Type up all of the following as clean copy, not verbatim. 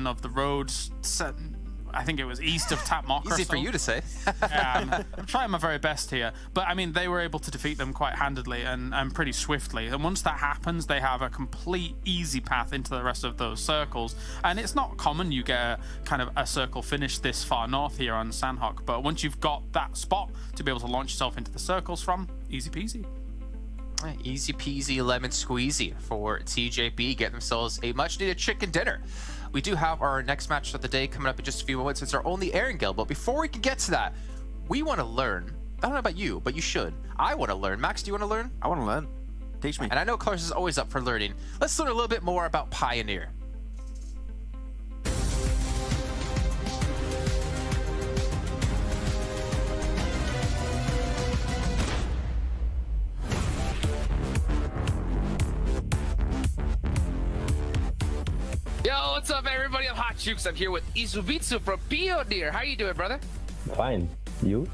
section of the roads set, I think it was east of Tapmock. Easy for you to say. Yeah, I'm trying my very best here. But I mean, they were able to defeat them quite handedly and pretty swiftly. And once that happens, they have a complete easy path into the rest of those circles. And it's not common you get a kind of a circle finish this far north here on Sandhawk. But once you've got that spot to be able to launch yourself into the circles from, easy peasy. Easy peasy lemon squeezy for TJP, getting themselves a much needed chicken dinner. We do have our next match of the day coming up in just a few moments. It's our only airing guild, but before we can get to that, we want to learn. I don't know about you, but you should. I want to learn. Max, do you want to learn? I want to learn. Teach me. And I know Clarence is always up for learning. Let's learn a little bit more about Pioneer. Yo, what's up, everybody? I'm Hot Jukes. I'm here with Izubitsu from Pioneer. How you doing, brother? Fine. You?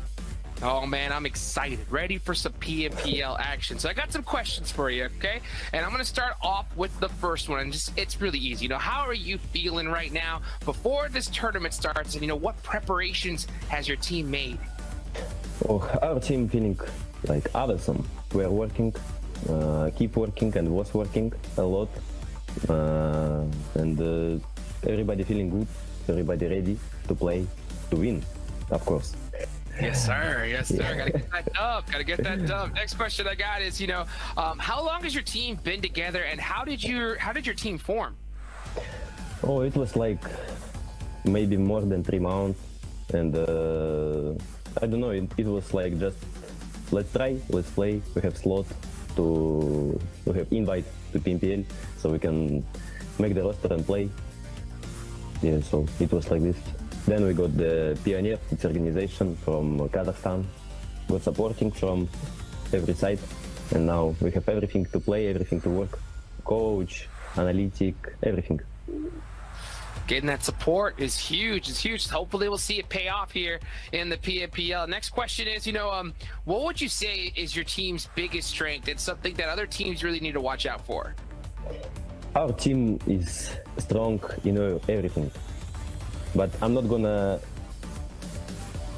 Oh, man, I'm excited. Ready for some PMPL action. So I got some questions for you, okay? And I'm going to start off with the first one. And it's really easy. How are you feeling right now before this tournament starts? And, what preparations has your team made? Oh, our team feeling like awesome. We're working, keep working and was working a lot. And everybody feeling good, everybody ready to play, to win, of course. Yes, sir. Yes, sir. Gotta get that dub. Gotta get that dub. Next question I got is, how long has your team been together, and how did your team form? Oh, it was like maybe more than 3 months, and I don't know. It was like just let's try, let's play. We have slot to have invite to PMPL, so we can make the roster and play. Yeah, so it was like this. Then we got the Pioneer, it's organization from Kazakhstan, got supporting from every side, and now we have everything to play, everything to work, coach, analytic, everything. Getting that support is huge. It's huge. Hopefully we'll see it pay off here in the PMPL. Next question is, what would you say is your team's biggest strength? It's something that other teams really need to watch out for. Our team is strong in everything, but I'm not gonna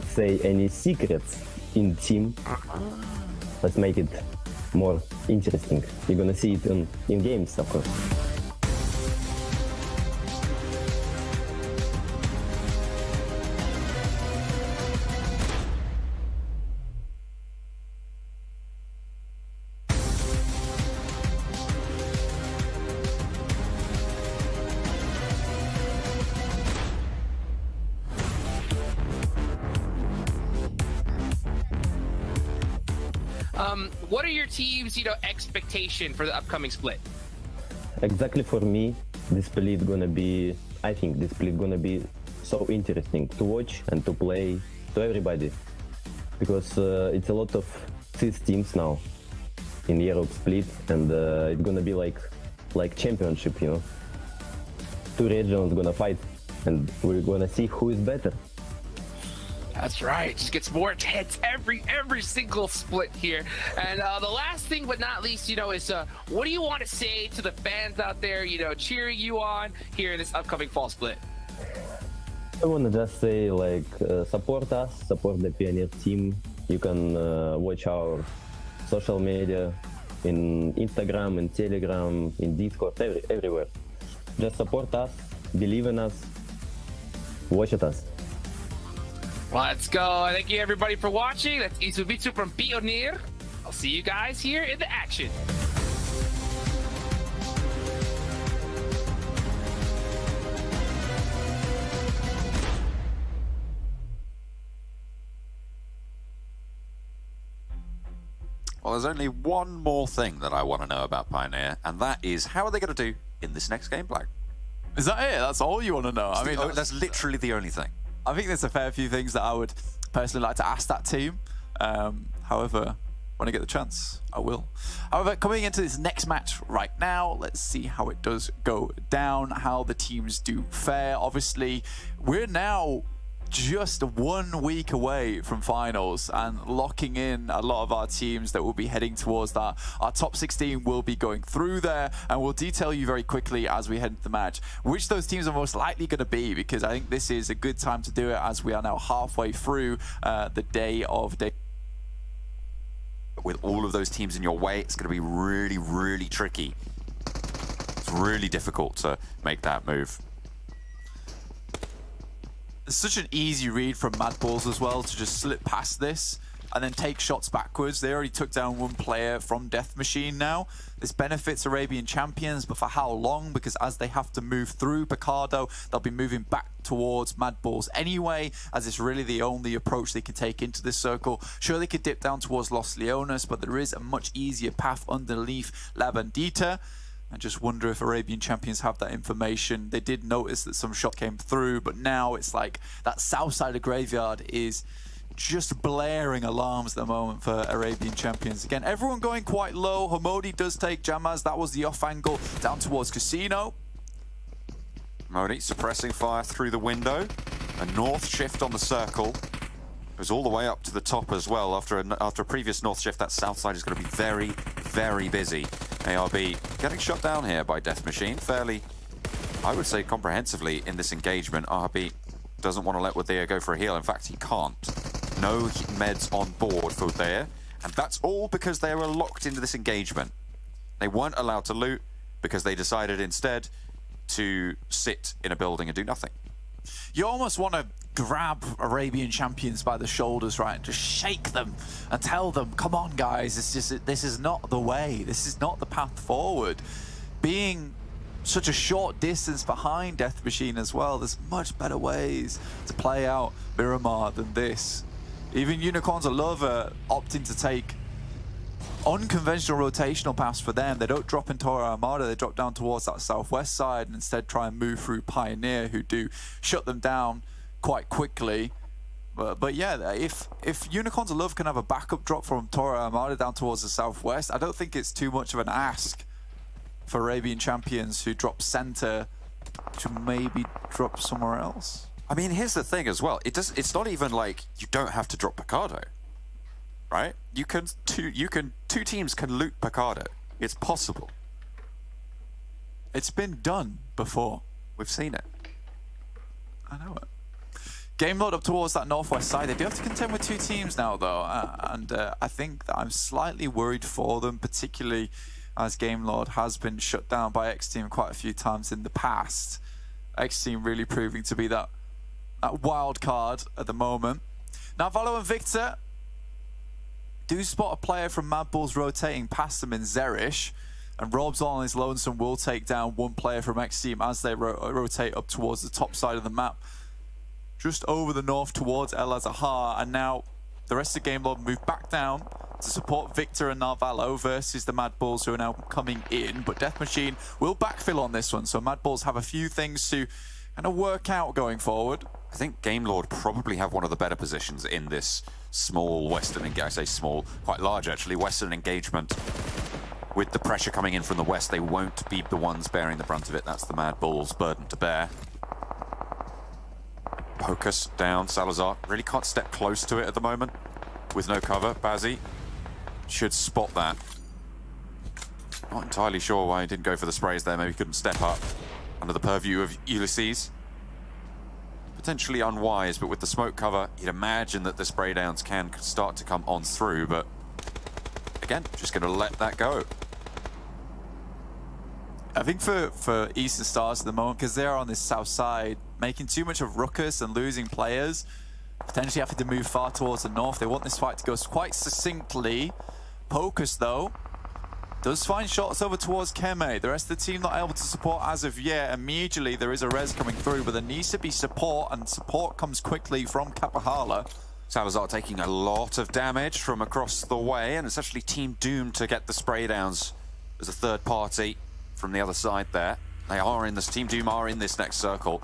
say any secrets in the team. Let's make it more interesting. You're gonna see it in games, of course. What are your team's, expectation for the upcoming split? Exactly for me, this split gonna be, I think this split gonna be so interesting to watch and to play to everybody, because it's a lot of 6 teams now in Europe split, and it's gonna be like championship, 2 regions gonna fight, and we're gonna see who is better. That's right. Just gets more intense every single split here. And the last thing, but not least, is what do you want to say to the fans out there, cheering you on here in this upcoming fall split? I want to just say, support us, support the Pioneer team. You can watch our social media in Instagram, in Telegram, in Discord, everywhere. Just support us, believe in us, watch at us. Let's go. Thank you, everybody, for watching. That's Izubitsu from Pioneer. I'll see you guys here in the action. Well, there's only one more thing that I want to know about Pioneer, and that is how are they going to do in this next game, Black? Is that it? That's all you want to know? That's literally the only thing. I think there's a fair few things that I would personally like to ask that team. However, when I get the chance, I will. However, coming into this next match right now, let's see how it does go down, how the teams do fare. Obviously, we're now just 1 week away from finals and locking in a lot of our teams that will be heading towards that. Our top 16 will be going through there, and we'll detail you very quickly as we head into the match which those teams are most likely going to be, because I think this is a good time to do it as we are now halfway through the day of day. With all of those teams in your way, it's going to be really, really tricky. It's really difficult to make that move. It's such an easy read from Mad Balls as well to just slip past this and then take shots backwards. They already took down one player from Death Machine now. This benefits Arabian Champions, but for how long? Because as they have to move through Picardo, they'll be moving back towards Mad Balls anyway, as it's really the only approach they can take into this circle. Sure, they could dip down towards Los Leones, but there is a much easier path underneath La Bandita. I just wonder if Arabian Champions have that information. They did notice that some shot came through, but now it's like that south side of Graveyard is just blaring alarms at the moment for Arabian Champions. Again, everyone going quite low. Homodi does take Jamaz. That was the off angle down towards Casino. Modi suppressing fire through the window. A north shift on the circle. Goes all the way up to the top as well. After a previous north shift, that south side is going to be very, very busy. ARB getting shut down here by Death Machine fairly, I would say, comprehensively in this engagement. RB doesn't want to let Wadea go for a heal. In fact, he can't. No meds on board for Wadea, and that's all because they were locked into this engagement. They weren't allowed to loot because they decided instead to sit in a building and do nothing. You almost want to grab Arabian Champions by the shoulders, right, and just shake them and tell them, come on guys, this is not the way, this is not the path forward. Being such a short distance behind Death Machine as well, there's much better ways to play out Miramar than this. Even Unicorns of Love are opting to take unconventional rotational paths for them. They don't drop in Torre Armada, they drop down towards that southwest side and instead try and move through Pioneer, who do shut them down quite quickly. But yeah, if Unicorns of Love can have a backup drop from Torre Armada down towards the southwest, I don't think it's too much of an ask for Arabian Champions, who drop center, to maybe drop somewhere else. I mean, here's the thing as well. It's not even like you don't have to drop Picardo, right? Two teams can loot Picardo. It's possible. It's been done before. We've seen it. I know it. Game Lord up towards that northwest side. They do have to contend with two teams now, though, and I think that I'm slightly worried for them, particularly as Game Lord has been shut down by X Team quite a few times in the past. X Team really proving to be that wild card at the moment. Now Valo and Victor do spot a player from Mad Bulls rotating past them in Zerish, and Robs on his lonesome will take down one player from X Team as they rotate up towards the top side of the map, just over the north towards El Azahar. And now the rest of Game Lord move back down to support Victor and Narvalo versus the Mad Bulls, who are now coming in. But Death Machine will backfill on this one, so Mad Bulls have a few things to kind of work out going forward. I think Game Lord probably have one of the better positions in this small Western engagement. I say small, quite large actually, Western engagement. With the pressure coming in from the west, they won't be the ones bearing the brunt of it. That's the Mad Bulls' burden to bear. Pocus down, Salazar really can't step close to it at the moment with no cover. Bazzi should spot that. Not entirely sure why he didn't go for the sprays there. Maybe he couldn't step up under the purview of Ulysses. Potentially unwise, but with the smoke cover, you'd imagine that the spray downs can start to come on through, but again, just going to let that go. I think for Eastern Stars at the moment, because they're on this south side, making too much of ruckus and losing players, potentially having to move far towards the north. They want this fight to go quite succinctly. Pocus, though, does find shots over towards Keme. The rest of the team not able to support as of yet. Immediately, there is a res coming through, but there needs to be support, and support comes quickly from Kapahala. Salazar taking a lot of damage from across the way, and it's actually Team Doom to get the spray downs as a third party from the other side there. They are in this, Team Doom are in this next circle.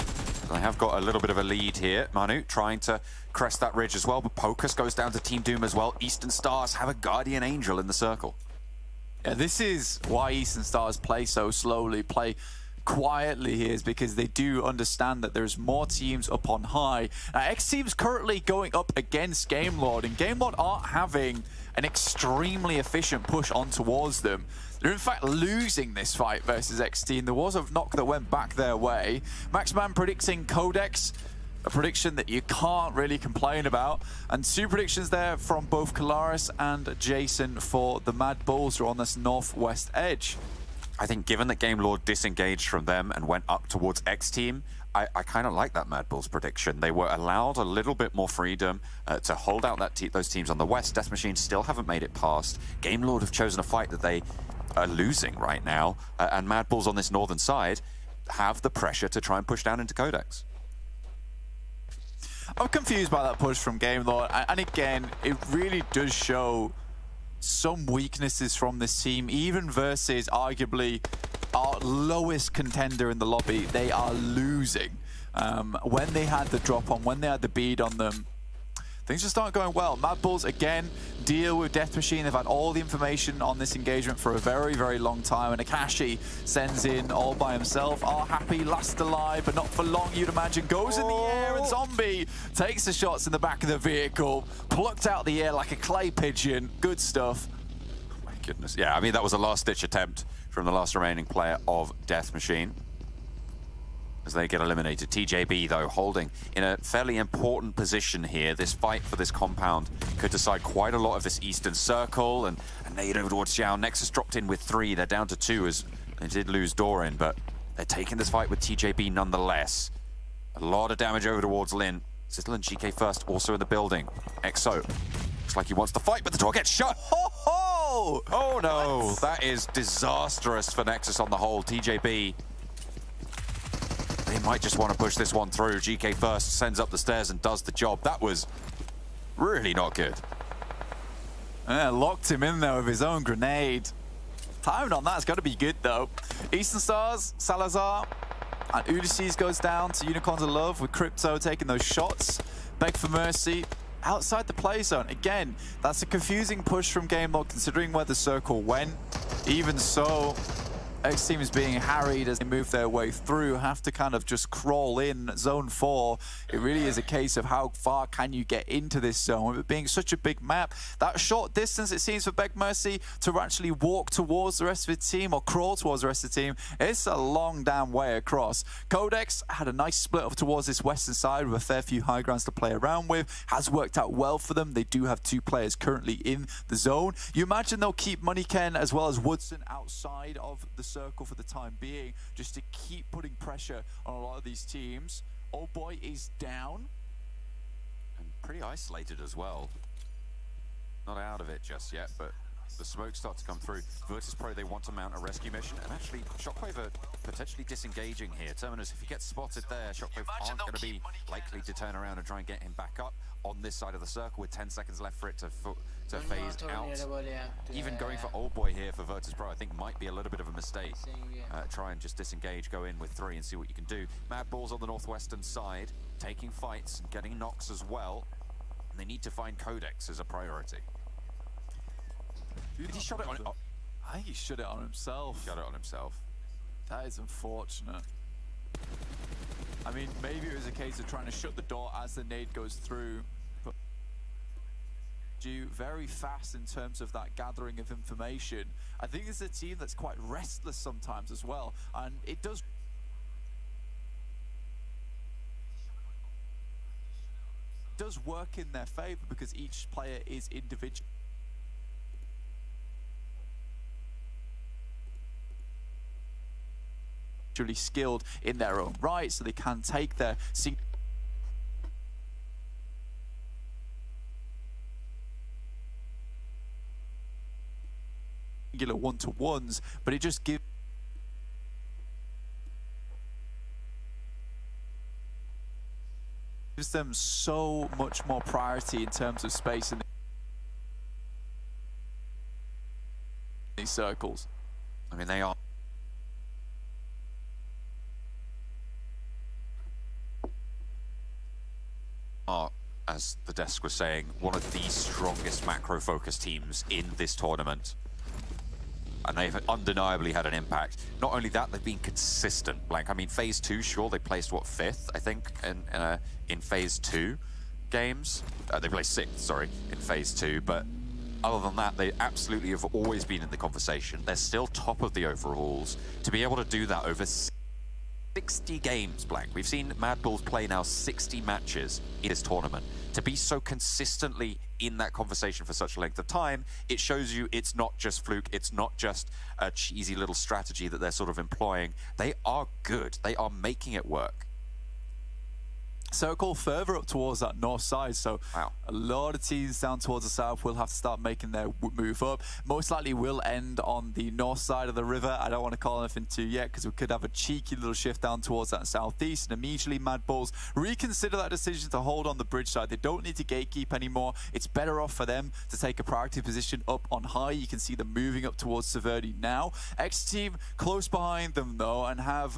They have got a little bit of a lead here. Manu trying to crest that ridge as well, but Pocus goes down to Team Doom as well. Eastern Stars have a Guardian Angel in the circle. Yeah, this is why Eastern Stars play so slowly, play quietly here is because they do understand that there's more teams up on high. Now, X Team's currently going up against Gamelord, and Gamelord aren't having an extremely efficient push on towards them. They're in fact losing this fight versus X Team. There was a knock that went back their way. Maxman predicting Codex, a prediction that you can't really complain about. And 2 predictions there from both Kalaris and Jason for the Mad Bulls who are on this northwest edge. I think given that Gamelord disengaged from them and went up towards X Team, I kind of like that Mad Bulls prediction. They were allowed a little bit more freedom to hold out those teams on the west. Death Machine still haven't made it past. Gamelord have chosen a fight that they are losing right now, and Mad Bulls on this northern side have the pressure to try and push down into Codex. I'm confused by that push from Gamelord, and again, it really does show some weaknesses from this team, even versus arguably our lowest contender in the lobby. They are losing. When they had the drop on, when they had the bead on them, things just aren't going well. Mad Bulls, again, deal with Death Machine. They've had all the information on this engagement for a very, very long time. And Akashi sends in all by himself. Are happy, last alive, but not for long, you'd imagine. Goes in the air, and Zombie takes the shots in the back of the vehicle. Plucked out the air like a clay pigeon. Good stuff. Oh my goodness. Yeah, I mean, that was a last-ditch attempt from the last remaining player of Death Machine as they get eliminated. TJB, though, holding in a fairly important position here. This fight for this compound could decide quite a lot of this eastern circle, and a nade over towards Xiao. Nexus dropped in with 3. They're down to 2 as they did lose Doran, but they're taking this fight with TJB nonetheless. A lot of damage over towards Lin. Sizzle and GK first, also in the building. EXO looks like he wants to fight, but the door gets shut. Ho ho! Oh no, that is disastrous for Nexus on the whole. TJB, they might just want to push this one through. GK first sends up the stairs and does the job. That was really not good. Yeah, locked him in there with his own grenade. Timing on that's got to be good though. Eastern Stars, Salazar, and Ulysses goes down to Unicorns of Love with Crypto taking those shots. Beg for Mercy outside the play zone. Again, that's a confusing push from Gamelord considering where the circle went. Even so, X Team is being harried as they move their way through, have to kind of just crawl in zone 4. It really is a case of how far can you get into this zone with it being such a big map. That short distance it seems for Beg Mercy to actually walk towards the rest of the team or crawl towards the rest of the team. It's a long damn way across. Codex had a nice split up towards this western side with a fair few high grounds to play around with. Has worked out well for them. They do have 2 players currently in the zone. You imagine they'll keep Moneyken as well as Woodson outside of the circle for the time being, just to keep putting pressure on a lot of these teams. Old Boy is down. And pretty isolated as well. Not out of it just yet, but the smoke starts to come through. Virtus Pro, they want to mount a rescue mission, and actually Shockwave are potentially disengaging here. Terminus, if he gets spotted there, Shockwave aren't going to be likely to turn around and try and get him back up on this side of the circle with 10 seconds left for it to phase out. Even going for Old Boy here for Virtus Pro, I think might be a little bit of a mistake. Try and just disengage, go in with 3 and see what you can do. Mad Bulls on the northwestern side, taking fights and getting knocks as well. And they need to find Codex as a priority. Did he shot it on? Oh, I think he shot it on himself. shot it on himself. That is unfortunate. I mean, maybe it was a case of trying to shut the door as the nade goes through. But very fast in terms of that gathering of information. I think it's a team that's quite restless sometimes as well, and it does work in their favor because each player is individual. Skilled in their own right, so they can take their singular one-to-ones, but it just gives them so much more priority in terms of space in these circles. I mean, they are. As the desk was saying, one of the strongest macro-focused teams in this tournament. and they've undeniably had an impact. Not only that, they've been consistent. Like, I mean, phase 2, sure, they placed, what, 5th, I think, in phase 2 games. They placed 6th, sorry, in phase 2, but other than that, they absolutely have always been in the conversation. They're still top of the overalls. To be able to do that over 60 games, Blank. We've seen Mad Bulls play now 60 matches in this tournament. To be so consistently in that conversation for such a length of time, it shows you it's not just fluke, it's not just a cheesy little strategy that they're sort of employing. They are good. They are making it work. Circle further up towards that north side, so wow. A lot of teams down towards the south will have to start making their move up. Most likely will end on the north side of the river. I don't want to call anything to yet because we could have a cheeky little shift down towards that southeast, and immediately Mad Bulls reconsider that decision to hold on the bridge side. They don't need to gatekeep anymore. It's better off for them to take a priority position up on high. You can see them moving up towards Severny now. X team close behind them though, and have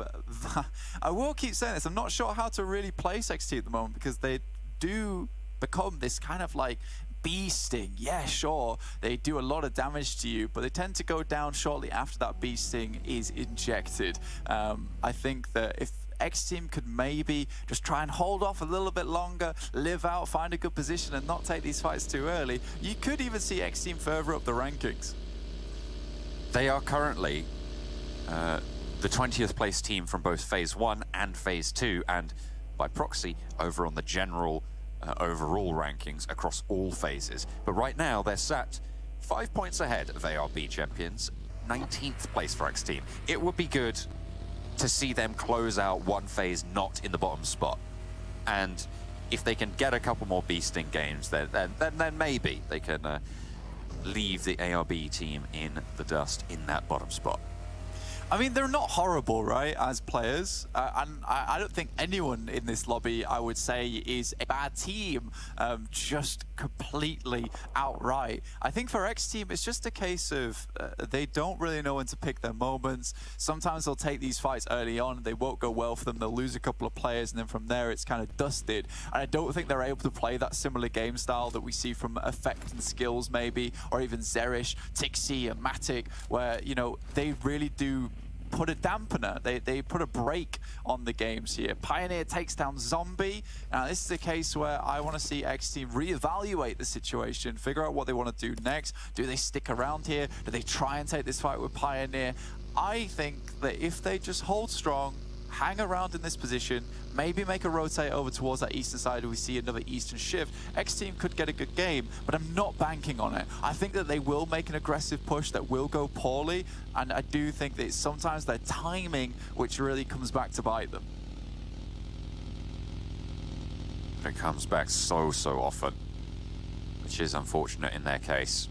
I will keep saying this, I'm not sure how to really place X team at the moment because they do become this kind of like bee sting. Yeah, sure, they do a lot of damage to you, but they tend to go down shortly after that bee sting is injected. I think that if X team could maybe just try and hold off a little bit longer, live out, find a good position and not take these fights too early, you could even see X team further up the rankings. They are currently the 20th place team from both phase 1 and phase 2, and by proxy over on the general overall rankings across all phases. But right now they're sat 5 points ahead of ARB champions, 19th place for X team. It would be good to see them close out one phase not in the bottom spot, and if they can get a couple more beasting games, then maybe they can leave the ARB team in the dust in that bottom spot. I mean, they're not horrible, right, as players. And I don't think anyone in this lobby, I would say, is a bad team, just completely outright. I think for X team, it's just a case of they don't really know when to pick their moments. Sometimes they'll take these fights early on, and they won't go well for them. They'll lose a couple of players, and then from there, it's kind of dusted. And I don't think they're able to play that similar game style that we see from Effect and Skills, maybe, or even Zerish, Tixi, and Matic, where, you know, they really do put a dampener, they put a break on the games here. Pioneer takes down Zombie. Now this is a case where I want to see X team reevaluate the situation, figure out what they want to do next. Do they stick around here? Do they try and take this fight with Pioneer? I think that if they just hold strong, hang around in this position, maybe make a rotate over towards that eastern side where we see another eastern shift, X team could get a good game, but I'm not banking on it. I think that they will make an aggressive push that will go poorly, and I do think that it's sometimes their timing which really comes back to bite them. It comes back so often, which is unfortunate in their case.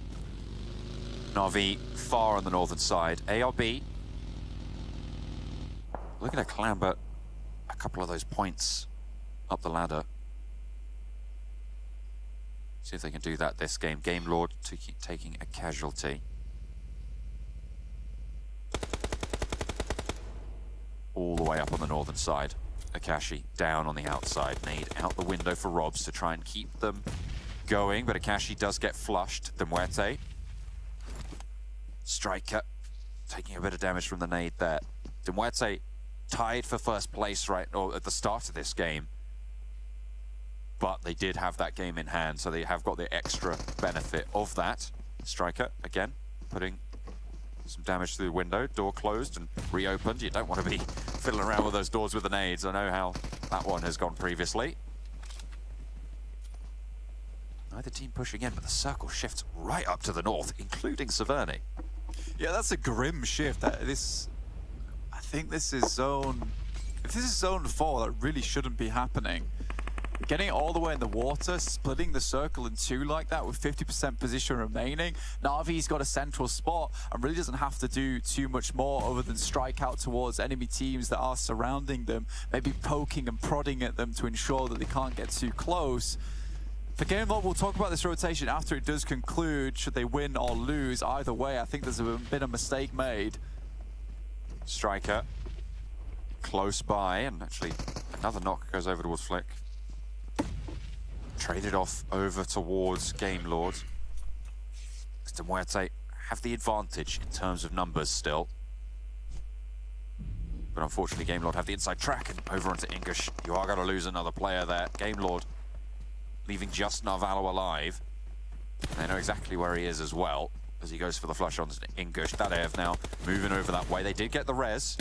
Na'Vi far on the northern side. ARB looking to clamber a couple of those points up the ladder. See if they can do that this game. Game Lord taking a casualty. All the way up on the northern side. Akashi down on the outside. Nade out the window for Robs to try and keep them going, but Akashi does get flushed. The Muerte. Striker taking a bit of damage from the nade there. The Muerte tied for first place at the start of this game, but they did have that game in hand, so they have got the extra benefit of that. Striker again putting some damage through the window. Door closed and reopened. You don't want to be fiddling around with those doors with the nades. I know how that one has gone previously. Neither team pushing in, but the circle shifts right up to the north, including Severny. Yeah, that's a grim shift. I think this is zone... If this is zone 4, that really shouldn't be happening. Getting it all the way in the water, splitting the circle in two like that with 50% position remaining. Na'Vi's got a central spot and really doesn't have to do too much more other than strike out towards enemy teams that are surrounding them, maybe poking and prodding at them to ensure that they can't get too close. For Game Lord, we'll talk about this rotation after it does conclude, should they win or lose. Either way, I think there's been a mistake made. Striker close by, and actually another knock goes over towards Flick. Traded off over towards Game Lord. Mr. Muerte have the advantage in terms of numbers still. But unfortunately, Game Lord have the inside track, and over onto English. You are going to lose another player there. Game Lord leaving just Narvalo alive. They know exactly where he is as well, as he goes for the flush on English. Dadev now moving over that way. They did get the res,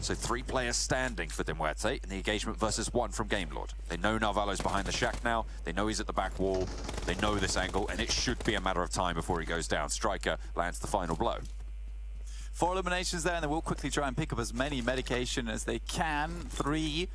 so 3 players standing for Dimwerte in the engagement versus 1 from Game Lord. They know Narvalo's behind the shack now. They know he's at the back wall. They know this angle, and it should be a matter of time before he goes down. Striker lands the final blow. 4 eliminations there, and they will quickly try and pick up as many medication as they can. 3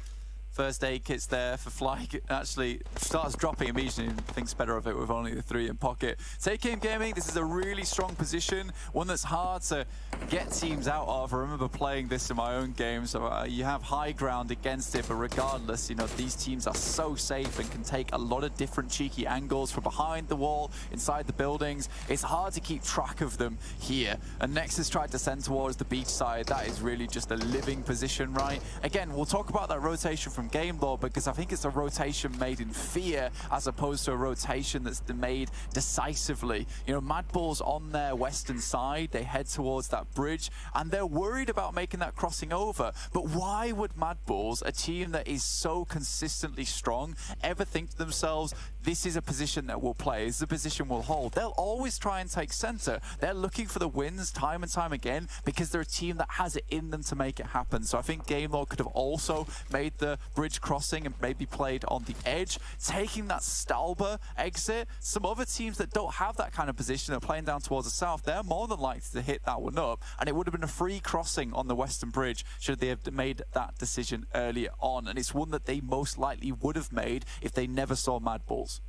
first aid kits there for Fly. Actually starts dropping immediately and thinks better of it with only the 3 in pocket. Take Aim Gaming, this is a really strong position, one that's hard to get teams out of. I remember playing this in my own game, so you have high ground against it, but regardless, you know, these teams are so safe and can take a lot of different cheeky angles from behind the wall, inside the buildings. It's hard to keep track of them here. And Nexus tried to send towards the beach side. That is really just a living position, right? Again, we'll talk about that rotation from Game Lord, because I think it's a rotation made in fear as opposed to a rotation that's made decisively. You know, Mad Bull's on their western side, they head towards that bridge, and they're worried about making that crossing over. But why would Mad Bulls, a team that is so consistently strong, ever think to themselves, this is a position that we'll play, this is a position we'll hold? They'll always try and take center. They're looking for the wins time and time again because they're a team that has it in them to make it happen. So I think Game Lord could have also made the bridge crossing and maybe played on the edge, taking that Stalber exit. Some other teams that don't have that kind of position are playing down towards the south. They're more than likely to hit that one up, and it would have been a free crossing on the western bridge should they have made that decision earlier on. And it's one that they most likely would have made if they never saw Mad Bulls.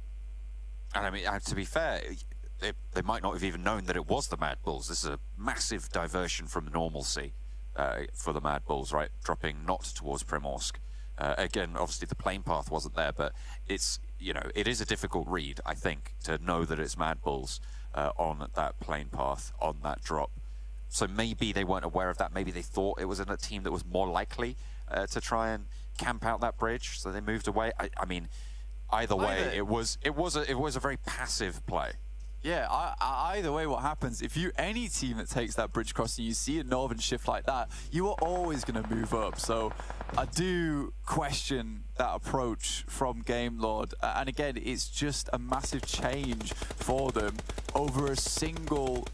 And I mean, to be fair, they might not have even known that it was the Mad Bulls. This is a massive diversion from normalcy for the Mad Bulls, right? Dropping not towards Primorsk. Again, obviously the plane path wasn't there, but it's, you know, it is a difficult read, I think, to know that it's Mad Bulls on that plane path, on that drop. So maybe they weren't aware of that. Maybe they thought it was in a team that was more likely to try and camp out that bridge, so they moved away. I mean, either way, it was a very passive play. Yeah, either way, what happens, if you any team that takes that bridge crossing, you see a northern shift like that, you are always going to move up. So I do question that approach from Game Lord. And again, it's just a massive change for them over a single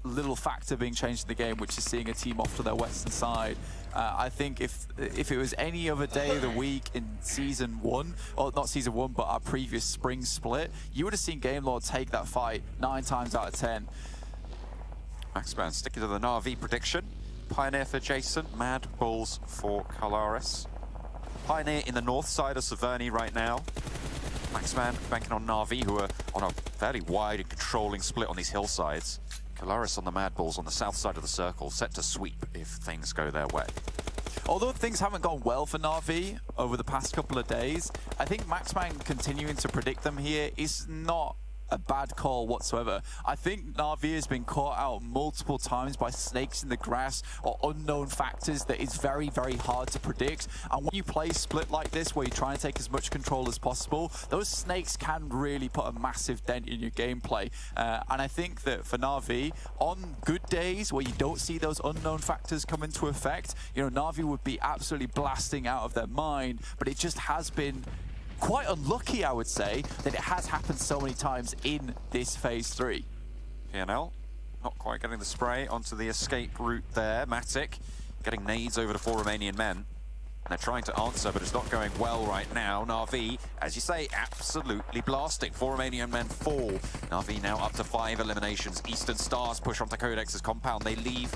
little factor being changed in the game, which is seeing a team off to their western side. I think if it was any other day of the week in Season 1, or not Season 1, but our previous spring split, you would have seen Game Lord take that fight 9 times out of 10. Maxman sticking to the Na'Vi prediction. Pioneer for Jason, Mad Bulls for Kalaris. Pioneer in the north side of Severny right now. Maxman banking on Na'Vi, who are on a fairly wide and controlling split on these hillsides. Kalaris on the Mad Bulls on the south side of the circle, set to sweep if things go their way. Although things haven't gone well for Na'Vi over the past couple of days, I think Maxman continuing to predict them here is not a bad call whatsoever. I think Na'Vi has been caught out multiple times by snakes in the grass or unknown factors that is very, very hard to predict. And when you play split like this, where you're trying to take as much control as possible, those snakes can really put a massive dent in your gameplay. And I think that for Na'Vi, on good days where you don't see those unknown factors come into effect, you know, Na'Vi would be absolutely blasting out of their mind, but it just has been quite unlucky, I would say, that it has happened so many times in this Phase 3. PNL not quite getting the spray onto the escape route there. Matic getting nades over to 4 Romanian men. And they're trying to answer, but it's not going well right now. Na'Vi, as you say, absolutely blasting. 4 Romanian men fall. Na'Vi now up to 5 eliminations. Eastern Stars push onto Codex's compound. They leave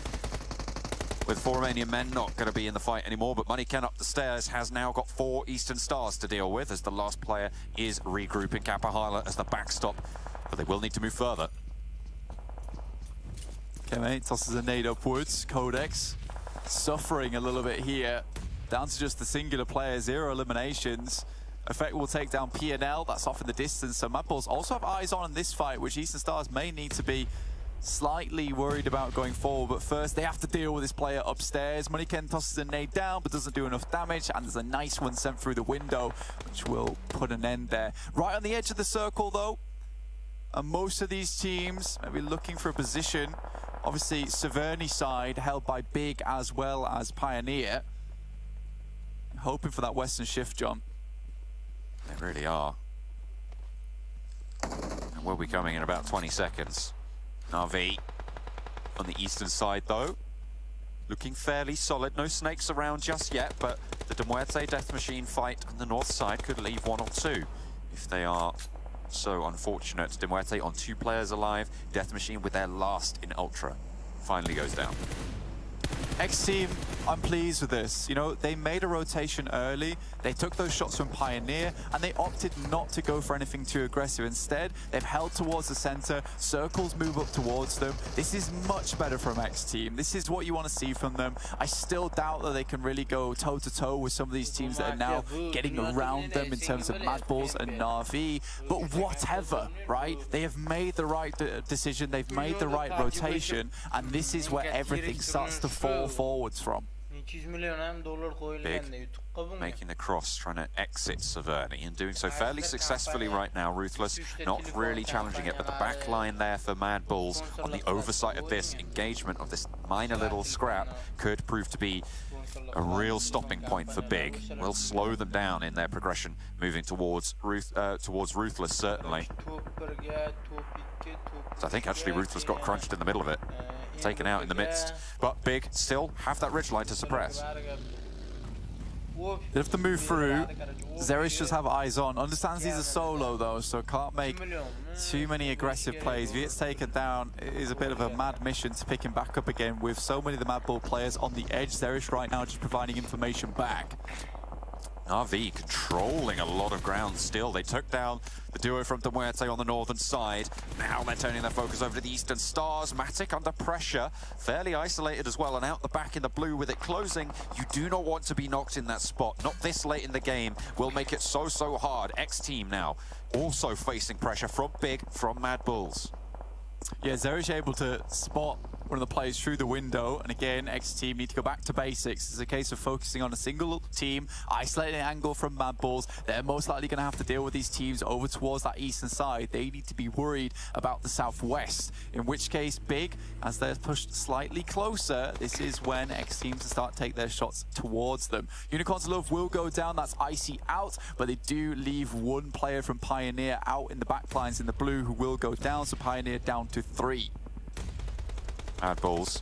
with 4 Romanian men not going to be in the fight anymore, but Moneyken up the stairs has now got 4 Eastern Stars to deal with as the last player is regrouping. Kapahala as the backstop, but they will need to move further. Okay, mate, tosses a nade upwards. Codex suffering a little bit here. Down to just the singular player, 0 eliminations. Effect will take down PNL, that's off in the distance. So Mad Bulls also have eyes on in this fight, which Eastern Stars may need to be slightly worried about going forward, but first they have to deal with this player upstairs. Moneyken tosses a nade down, but doesn't do enough damage, and there's a nice one sent through the window, which will put an end there. Right on the edge of the circle, though, and most of these teams maybe looking for a position Obviously, Severny side held by Big as well as Pioneer. Hoping for that Western shift, John. They really are. And we'll be coming in about 20 seconds. Na'Vi on the eastern side, though. Looking fairly solid. No snakes around just yet, but the De Muerte Death Machine fight on the north side could leave one or two if they are so unfortunate. De Muerte on 2 players alive. Death Machine with their last in Ultra finally goes down. X-Team, I'm pleased with this. You know, they made a rotation early, they took those shots from Pioneer, and they opted not to go for anything too aggressive. Instead, they've held towards the center, circles move up towards them. This is much better from X-Team. This is what you want to see from them. I still doubt that they can really go toe-to-toe with some of these teams that are now getting around them in terms of Mad Bulls and Na'Vi, but whatever, right? They have made the right decision, they've made the right rotation, and this is where everything starts to fall forwards from. Big making the cross, trying to exit Severny, and doing so fairly successfully right now. Ruthless not really challenging it, but the back line there for Mad Bulls on the oversight of this engagement of this minor little scrap could prove to be a real stopping point for Big. Will slow them down in their progression, moving towards Ruthless, certainly. So I think actually Ruthless got crunched in the middle of it, taken out in the midst, but Big still have that ridgeline to suppress. They have to move through. Zerish just have eyes on. Understands he's a solo though, so can't make too many aggressive plays. If he gets taken down, it is a bit of a mad mission to pick him back up again with so many of the Mad Bull players on the edge. Zerish right now just providing information back. Na'Vi controlling a lot of ground still. They took down the duo from De Muerte on the northern side. Now they're turning their focus over to the eastern stars. Matic under pressure, fairly isolated as well, and out the back in the blue with it closing. You do not want to be knocked in that spot. Not this late in the game. Will make it so hard. X-Team now also facing pressure from Big, from Mad Bulls. Yeah, Zerish able to spot one of the players through the window, and again, X-Team need to go back to basics. It's a case of focusing on a single team, isolating an angle from Mad Bulls. They're most likely going to have to deal with these teams over towards that eastern side. They need to be worried about the southwest, in which case, Big, as they're pushed slightly closer, this is when X-Team to start take their shots towards them. Unicorns Love will go down, that's Icy out, but they do leave one player from Pioneer out in the backlines in the blue who will go down, so Pioneer down to 3. Mad Bulls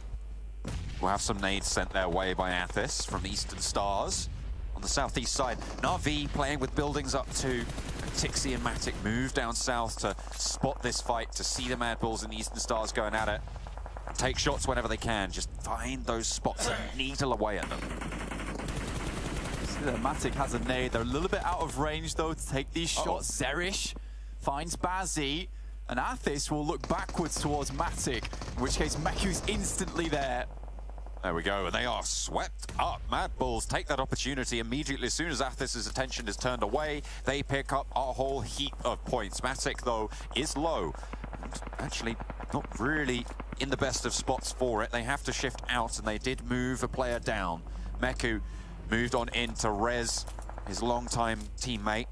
will have some nades sent their way by Athis from Eastern Stars. On the southeast side, Na'Vi playing with buildings up 2. And Tixi and Matic move down south to spot this fight, to see the Mad Bulls and the Eastern Stars going at it. And take shots whenever they can. Just find those spots and needle away at them. See that Matic has a nade. They're a little bit out of range though to take these shots. Zerish finds Bazzi. And Athis will look backwards towards Matic, in which case Meku's instantly there. There we go, and they are swept up. Mad Bulls take that opportunity immediately. As soon as Athis's attention is turned away, they pick up a whole heap of points. Matic, though, is low, and actually not really in the best of spots for it. They have to shift out, and they did move a player down. Meku moved on in to res his longtime teammate,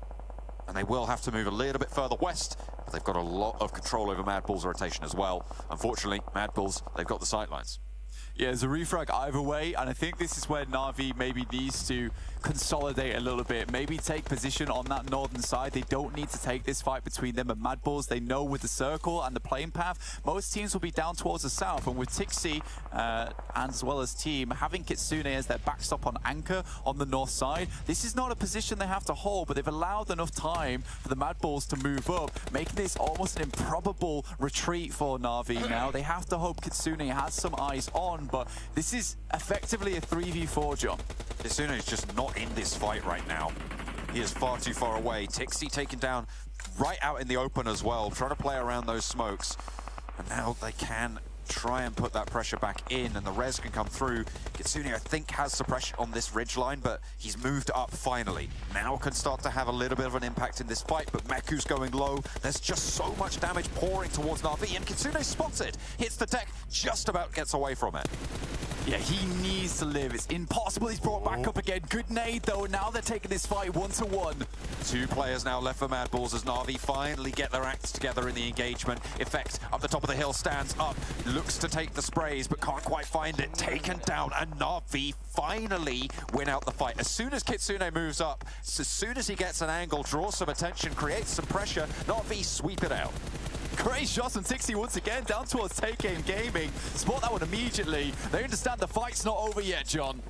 and they will have to move a little bit further west. But they've got a lot of control over Mad Bull's rotation as well. Unfortunately, Mad Bulls, they've got the sightlines. Yeah, there's a refrag either way, and I think this is where Na'Vi maybe needs to consolidate a little bit, maybe take position on that northern side. They don't need to take this fight between them and Mad Bulls. They know with the circle and the playing path, most teams will be down towards the south, and with Tixi and as well as team having Kitsune as their backstop on anchor on the north side, this is not a position they have to hold, but they've allowed enough time for the Mad Bulls to move up, making this almost an improbable retreat for Na'Vi now. They have to hope Kitsune has some eyes on, but this is effectively a 3v4, John. Kitsune is just not in this fight right now. He is far too far away. Tixi taken down right out in the open as well, trying to play around those smokes. And now they can try and put that pressure back in, and the res can come through. Kitsune, I think, has suppression on this ridgeline, but he's moved up finally. Now can start to have a little bit of an impact in this fight, but Meku's going low. There's just so much damage pouring towards Na'Vi, and Kitsune spotted. Hits the deck, just about gets away from it. Yeah, he needs to live. It's impossible. He's brought back up again. Good nade, though. Now they're taking this fight 1-1. 2 players now left for Mad Balls as Na'Vi finally get their acts together in the engagement. Effect up the top of the hill stands up, looks to take the sprays, but can't quite find it. Taken down, and Na'Vi finally win out the fight. As soon as Kitsune moves up, as soon as he gets an angle, draws some attention, creates some pressure, Na'Vi sweep it out. Great shots from Tixie once again, down towards Take Aim Gaming. Spot that one immediately. They understand the fight's not over yet, John.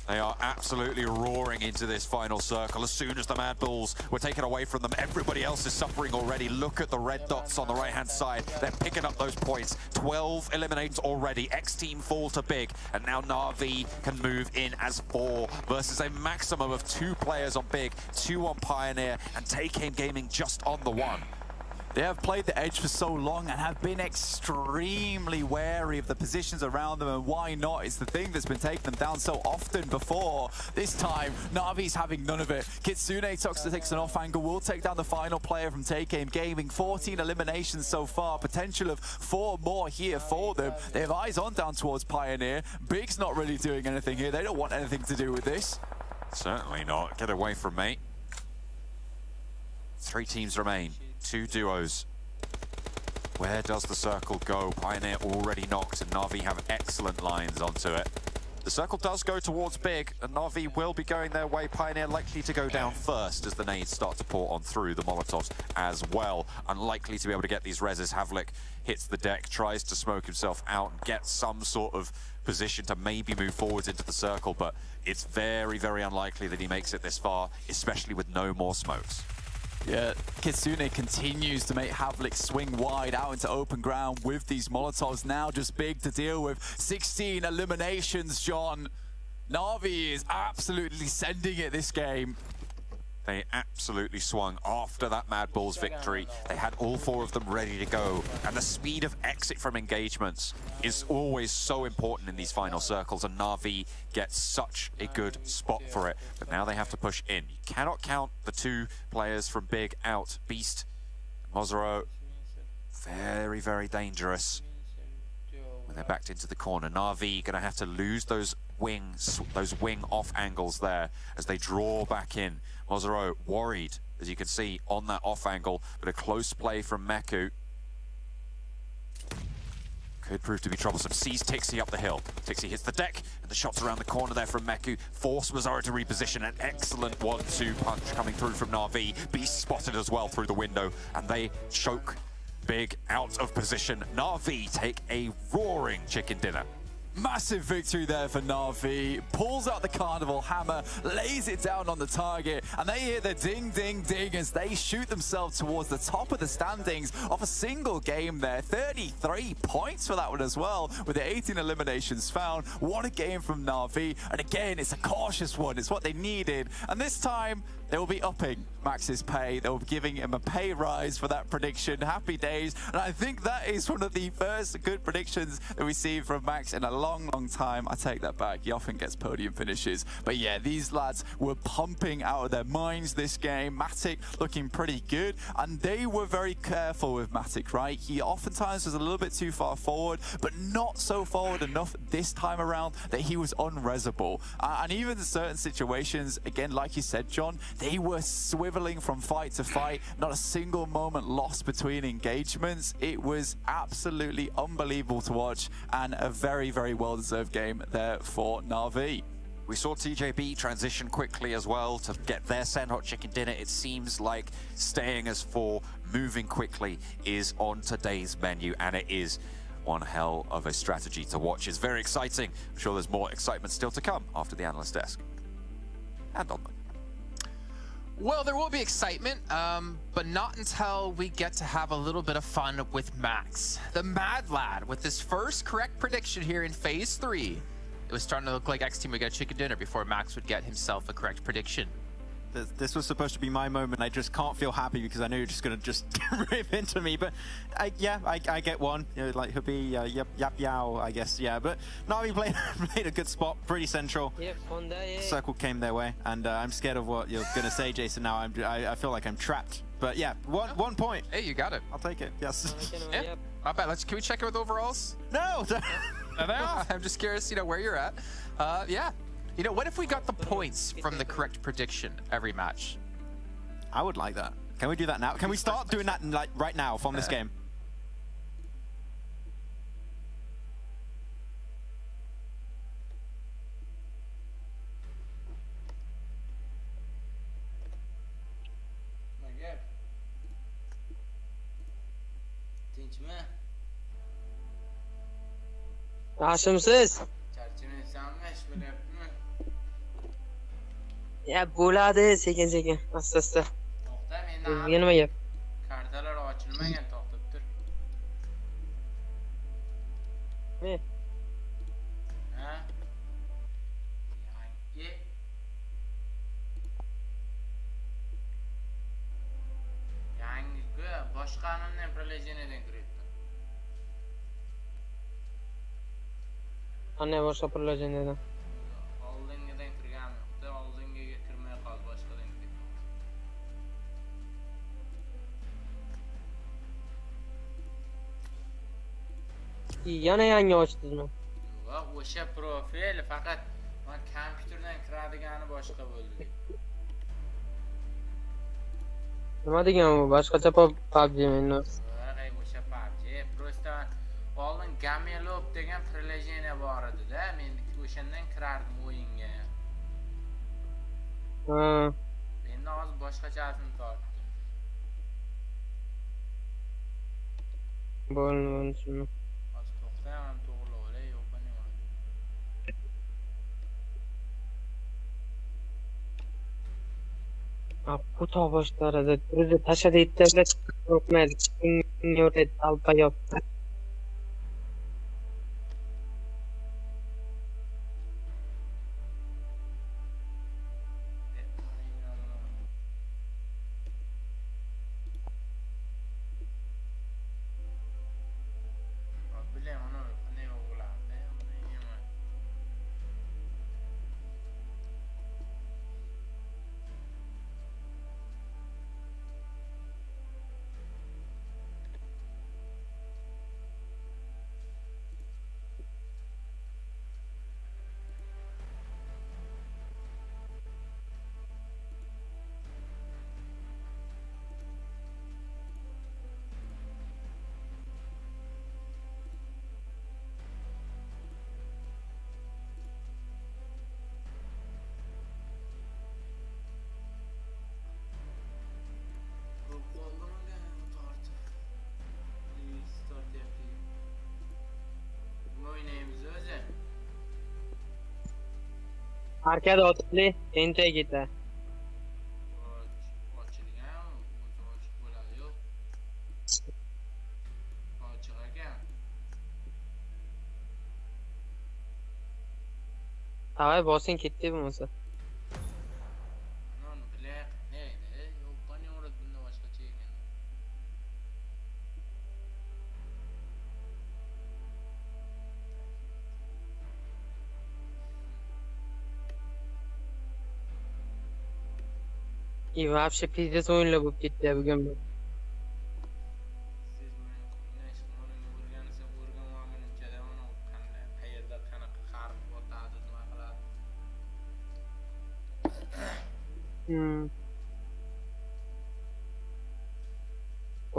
They are absolutely roaring into this final circle. As soon as the Mad Bulls were taken away from them, everybody else is suffering already. Look at the red dots on the right-hand side. They're picking up those points. 12 eliminates already. X-Team fall to Big, and now Na'Vi can move in as 4 versus a maximum of 2 players on Big, 2 on Pioneer, and Take Aim Gaming just on the 1. They have played the edge for so long and have been extremely wary of the positions around them, and why not? It's the thing that's been taking them down so often before. This time, Na'Vi's having none of it. Kitsune takes an off angle, will take down the final player from Take Aim Gaming. 14 eliminations so far, potential of 4 more here for them. They have eyes on down towards Pioneer. Big's not really doing anything here. They don't want anything to do with this. Certainly not. Get away from me. 3 teams remain. 2 duos. Where does the circle go? Pioneer already knocked, and Na'Vi have excellent lines onto it. The circle does go towards Big, and Na'Vi will be going their way. Pioneer likely to go down first as the nades start to pour on through the Molotovs as well. Unlikely to be able to get these reses. Havlik hits the deck, tries to smoke himself out and get some sort of position to maybe move forwards into the circle, but it's very, very unlikely that he makes it this far, especially with no more smokes. Yeah, Kitsune continues to make Havlik swing wide out into open ground with these Molotovs. Now just Big to deal with. 16 eliminations, John. Na'Vi is absolutely sending it this game. They absolutely swung after that Mad Bulls victory. They had all 4 of them ready to go. And the speed of exit from engagements is always so important in these final circles, and Na'Vi gets such a good spot for it. But now they have to push in. You cannot count the 2 players from Big out. Beast, Mozero, very, very dangerous. When they're backed into the corner, Na'Vi gonna have to lose those wing off angles there as they draw back in. Mozero worried, as you can see, on that off angle, but a close play from Meku could prove to be troublesome. Sees Tixie up the hill. Tixie hits the deck, and the shots around the corner there from Meku force Mozero to reposition. An excellent 1-2 punch coming through from Na'Vi. Beast spotted as well through the window, and they choke Big out of position. Na'Vi take a roaring chicken dinner. Massive victory there for Na'Vi. Pulls out the Carnival Hammer, lays it down on the target, and they hear the ding, ding, ding as they shoot themselves towards the top of the standings off a single game there. 33 points for that one as well, with the 18 eliminations found. What a game from Na'Vi. And again, it's a cautious one. It's what they needed. And this time, they will be upping Max's pay. They will be giving him a pay rise for that prediction. Happy days. And I think that is one of the first good predictions that we see from Max in a long, long time. I take that back. He often gets podium finishes. But yeah, these lads were pumping out of their minds this game. Matic looking pretty good. And they were very careful with Matic, right? He oftentimes was a little bit too far forward, but not so forward enough this time around that he was unresable. And even in certain situations, again, like you said, John, they were swiveling from fight to fight. Not a single moment lost between engagements. It was absolutely unbelievable to watch, and a very, very well-deserved game there for Na'Vi. We saw TJB transition quickly as well to get their Send Hot Chicken Dinner. It seems like staying as 4, moving quickly is on today's menu, and it is one hell of a strategy to watch. It's very exciting. I'm sure there's more excitement still to come after the analyst desk. And on them. Well, there will be excitement, but not until we get to have a little bit of fun with Max. The Mad Lad with his first correct prediction here in Phase 3. It was starting to look like X-Team would get a chicken dinner before Max would get himself a correct prediction. This was supposed to be my moment. I just can't feel happy because I know you're just going to just rip into me. But I get one. You know, like Hubi, yap yow, I guess. Yeah, but Na'Vi played a good spot, pretty central. Yep, on that, yeah. Circle came their way, and I'm scared of what you're going to say, Jason. Now I feel like I'm trapped. But yeah, one point. Hey, you got it. I'll take it. Yes. Yeah. Not bad. Can we check it with overalls? No. There they are. I'm just curious, where you're at. Yeah. What if we got the points from the correct prediction every match? I would like that. Can we do that now? Can we start doing that like right now from this game? Tinchmi? Yaxshimisiz? Charchamaysanmi? Ish bo'lyaptimi? Ya bo'ladi, sekin-sekin, asta-asta. To'xta, menda Sizga nima gap? kartalar ochilmagan, to'xtab tur. Ne? Ha? Yangi. Yangi-ku, boshqani privilegiyadan kiryapti. Qanday boshqa privilegiyadan? Oldingidan kirganim yo'qda, oldingiga kirmay qoldi, boshqadan kirdi. Yana yangi ochdingmi? Va o'sha profil faqat men kompyuterdan kiradigani boshqa bo'ldi. Nima degan bu? Boshqacha PUBG endi. Voy, o'sha PUBG. Просто oldin Gamelop degan privilegiya bor edi-da, men o'shandan kirardim o'yinga. Ha, Endi hozir boshqachasini tortdim. bo'ldi, shuni. Hozir to'xtayman, to'g'ri o'lay, yo'q buni. Quto boshlarida turdi, tashadi itlarga qo'rqmaydi. Yo'raydi, alba yopdi. Bilaman, uni qanday o'g'iladi, uni yeyman. Arkada o'tli, tentak ita. Ochilgan, o'zi ochiq bo'ladi yo'q. Ochiq ekan. Davay bosing ketdi bo'lmasa. Non bilay, neydi? Yo'q, buni urib bunda boshqacha ekan. И вообще pizdes o'yinlar bo'lib ketdi bugun. Siz meni nesh qilmaning o'rgansa o'rgan olgunimcha uni qanday, qayerda qanaqa harf o'tadi, nima qiladi.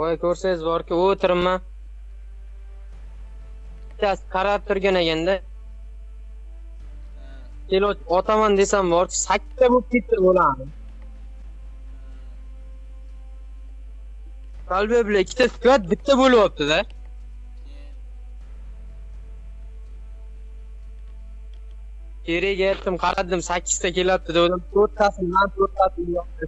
Voy ko'rsangiz borki, o'tirma. Bittasi qarab turgan ekanda. Kel otaman desam borki, 8 ta bo'lib ketdi bo'ladi. Qalbi bilan ikkita squad bitta bo'lyapti-da. Keriga aytdim, qaradim 8 ta kelyapti dedim, 4 tasini men 4 tasini yo'qdi.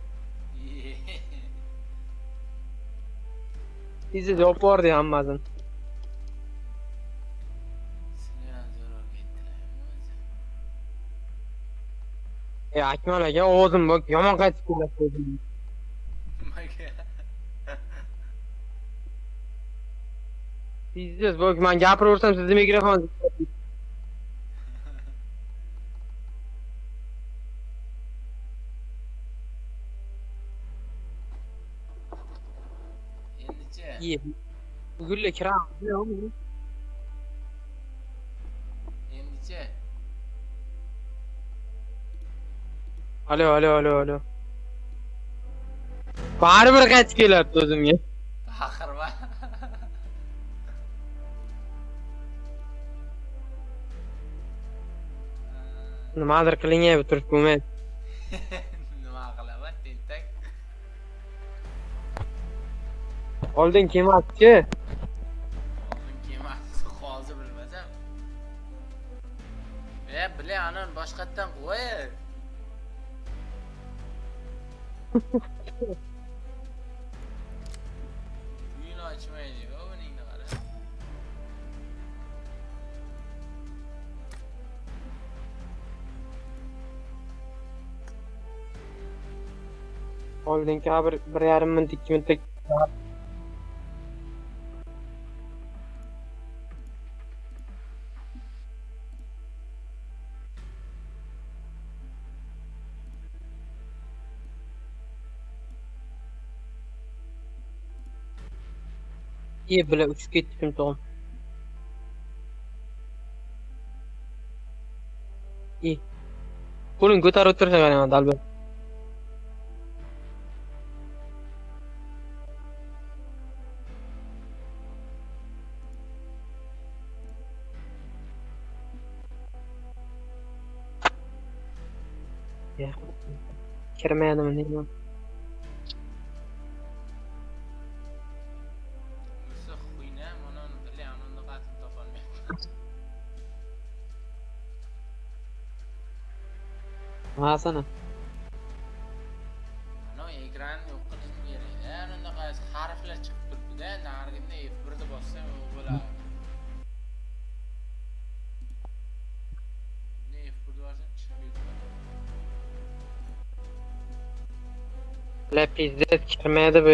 Sizni javob bordi hammasini. Akmal aka, ovozim bak, yomon qaytib kelyapti. Siz bak, men gapiraversam sizni mikrofon Endichi. bugunla kiram. Alo. Baribir qaytib keladi o'zimga. Axirma. Nimadir qilingan turib bo'lmaydi. Nima qilaman, tentak? Oldin kelmasdi. Oldin kelmas, hozir bilmasam. Bilay, anon boshqatdan qo'y. Uyini ochmaydi, buningni qara. Oldingi 1,5 minut 2 minutda bile uçup ketdim to'g'ri. Qo'lini ko'tarib o'tirsa qarang, dalba. Kirmayadimi deyman. O'zi xuyna, mana bilay, anonni qatib topolmayapman. Ma'sana. Ana ekran yo'q qilishim kerak. Anonda qaysi harflar chiqib turibdi-da, narigida F1 bossam bo'ladi. Ne F1 bossam chiqib ketadi. La pizdet kirmaydi bu.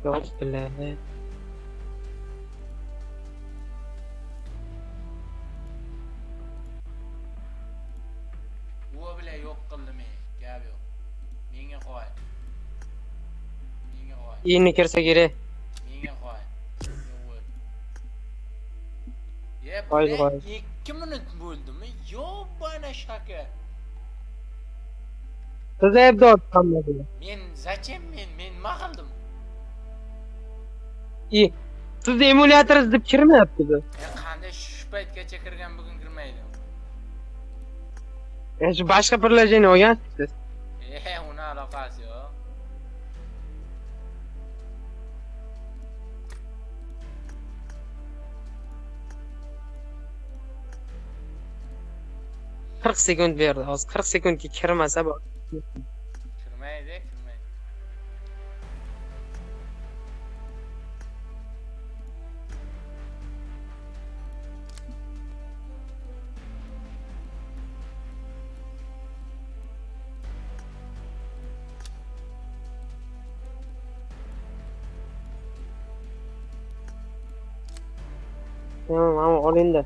Yo'q biladi. U bilan yo'q qildim men, gap yo'q. Menga qo'y. Endi kirsa kerak. Menga qo'y. Qo'y. 2 minut bo'ldimi? Yo'q, bana shaka. Siz aybdor qilmadingiz. Zachем men nima qildim? Siz emulyatorsiz deb kirmayapti-ku. Qanday shu paytgacha kirgan, bugun kirmaydi. Shu boshqa приложение o'rgansiz. Uni aloqasi yo'q. Qirq sekund berdi. Hozir 40 sekundga kirmasa bu. Kirmaydi. Tamam, olinda.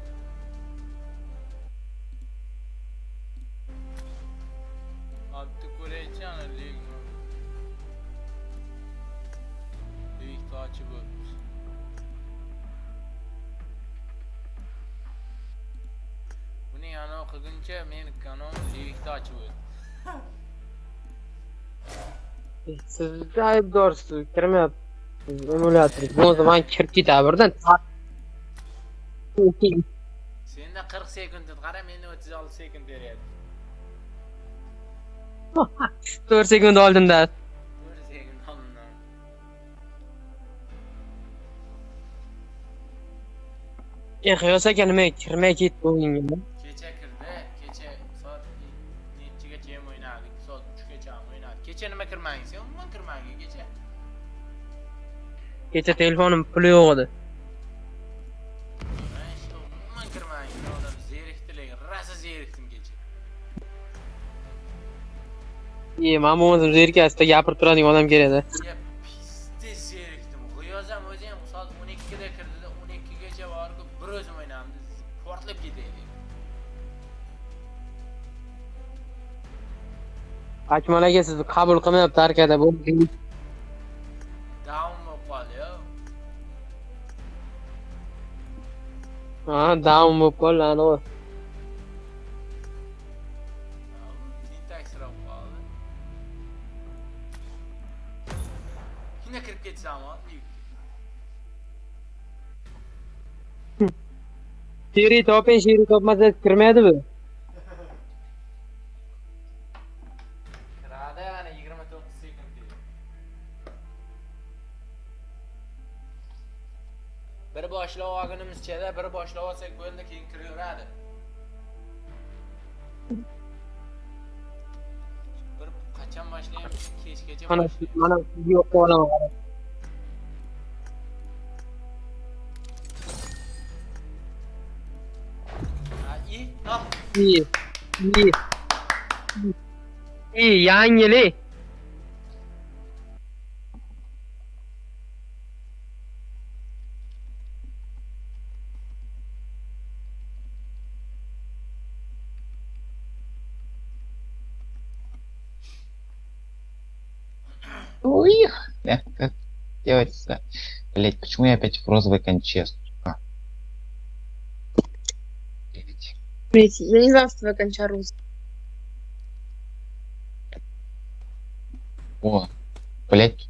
Altı ko'raychi ana lig tochi bu. Buning ana o'qiguncha men kanal lig tochi bu. Siz aybdorsiz, kirmayapti. Emulyator. Bu zaman kirib ketadi birdan. Senda 40 sekund qara, menda 36 sekund beryapti. 4 sekund oldinda. 4 sekund oldindan. Qiyos aka nima kirmay ketdi o'yinga? Kecha kirdi. Kecha soat nechigacha ham o'ynadik? Soat 3gacha ham o'ynadik. Kecha nima kirmadingiz? Umuman kirmadingiz kecha. Kecha telefonim puli yo'q edi. Umuman kirmadingiz. Odam zerikdilar. Rasa zerikdim kecha. Men o'zim zerikasida gapirib turadigan odam kerak-da. Piste zerikdim. G'iyos ham o'zi ham soat 12 da kirdi-da, 12 gacha borib bir o'zim o'ynamdim. Portlab ketaydi. Akmal aka sizni qabul qilmayapti arkada bu. Down bo'lib qoldi-yo. Ha, down bo'lib qoldi, anavi. Sintaksirab qoldi. Yine kirib ketsam hozir. Shiri toping, shiri topmasa kirmaydi bu. Kiradi, ana 29 sekund deydi. Bir boshlab olganimizcha-da, bir boshlab olsak bo'ldi, keyin kiraveradi. Bir qachon boshlaymiz? Kechgacha Mana boshlaymiz. mana yo'q qolaman qarab. İyi. İyi. İyi, yangili. Ой, как делается? Блять, почему я опять в розовой конче, сука? Блядь. Блять, я не знала, что твоя конча русская. О, блять,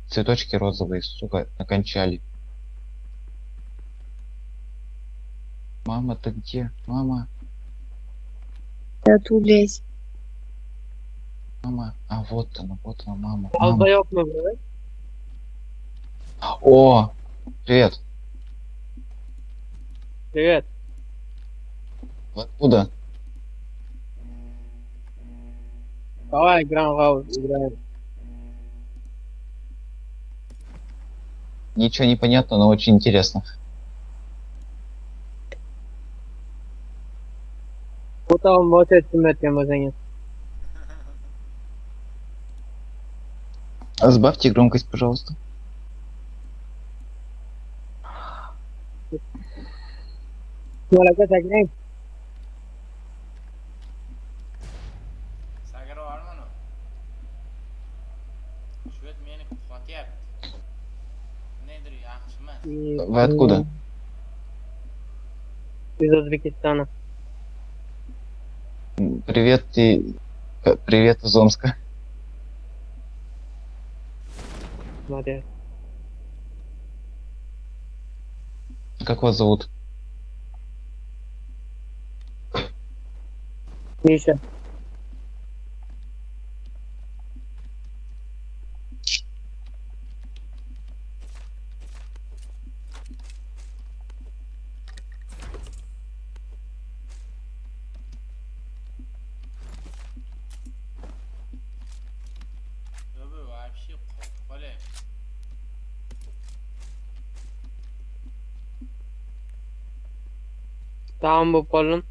цветочки розовые, сука, окончали. Мама, ты где? Мама, Я тут, блять. мама. А вот она, мама. Alda Мама. yo'qmi bu? О, привет. Привет. Вы откуда? Давай играем в хаус, играем. Ничего не понятно, но очень интересно. Потом вот этим o'zingni. Сбавьте громкость, пожалуйста. Yo'lakka sakrang. Sagra olmanu. Shu et meni qotyapti. Nedir yaxshi emas. Вы откуда? Из Узбекистана. Привет, привет из Омска. Смотри. Как вас зовут? Миша. Bu вообще qolay. Down bo'lib qoldim.